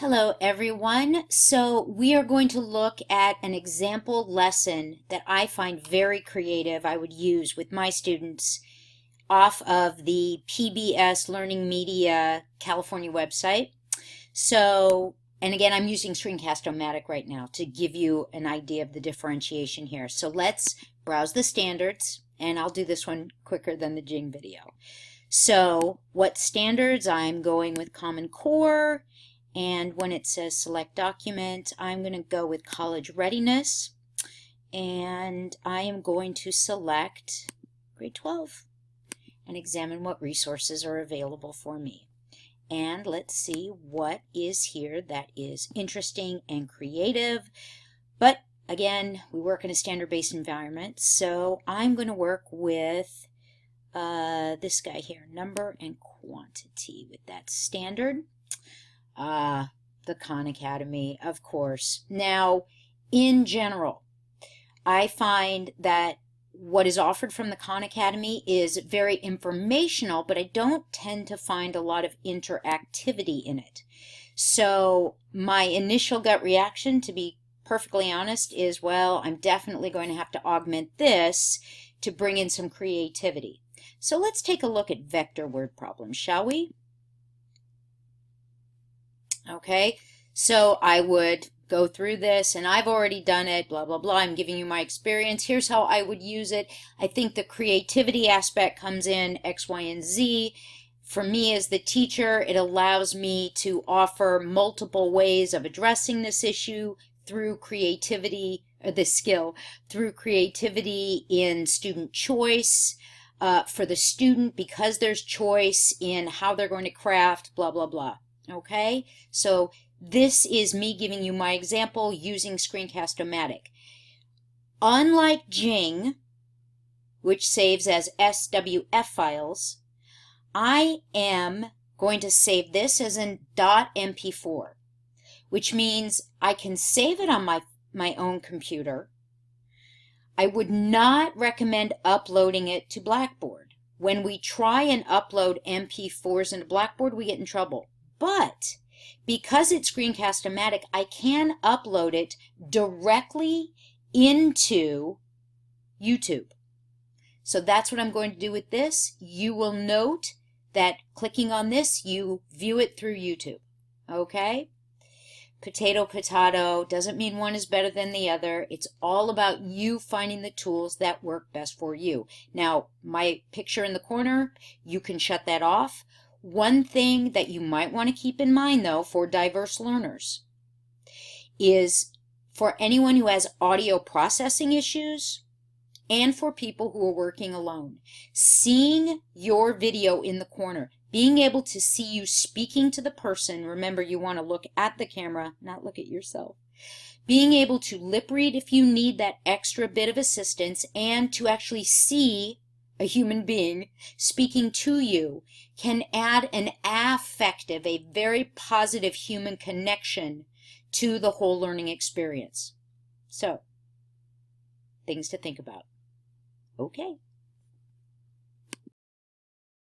Hello everyone. So we are going to look at an example lesson that I find very creative I would use with my students off of the PBS Learning Media California website. And again, I'm using Screencast-O-Matic right now to give you an idea of the differentiation here. So let's browse the standards, and I'll do this one quicker than the Jing video. So what standards? I'm going with Common Core. And when it says select document, I'm going to go with college readiness, and I am going to select grade 12 and examine what resources are available for me. And let's see what is here that is interesting and creative. But again, we work in a standard-based environment, so I'm going to work with this guy here, number and quantity, with that standard. The Khan Academy, of course. Now, in general, I find that what is offered from the Khan Academy is very informational, but I don't tend to find a lot of interactivity in it. So my initial gut reaction, to be perfectly honest, is, well, I'm definitely going to have to augment this to bring in some creativity. So let's take a look at vector word problems, shall we? Okay, so I would go through this, and I've already done it, blah, blah, blah. I'm giving you my experience. Here's how I would use it. I think the creativity aspect comes in X, Y, and Z. For me as the teacher, it allows me to offer multiple ways of addressing this issue through creativity, or this skill, through creativity in student choice, for the student, because there's choice in how they're going to craft, blah, blah, blah. Okay, so this is me giving you my example using Screencast-O-Matic. Unlike Jing, which saves as SWF files, I am going to save this as a .mp4, which means I can save it on my own computer. I would not recommend uploading it to Blackboard. When we try and upload MP4s into Blackboard, we get in trouble. But because it's Screencast-O-Matic, I can upload it directly into YouTube. So that's what I'm going to do with this. You will note that clicking on this, you view it through YouTube. Okay? Potato, potato, doesn't mean one is better than the other. It's all about you finding the tools that work best for you. Now, my picture in the corner, you can shut that off. One thing that you might want to keep in mind, though, for diverse learners is for anyone who has audio processing issues and for people who are working alone, seeing your video in the corner, being able to see you speaking to the person, remember you want to look at the camera, not look at yourself, being able to lip read if you need that extra bit of assistance, and to actually see a human being speaking to you can add an affective, a very positive human connection to the whole learning experience. So, things to think about. Okay.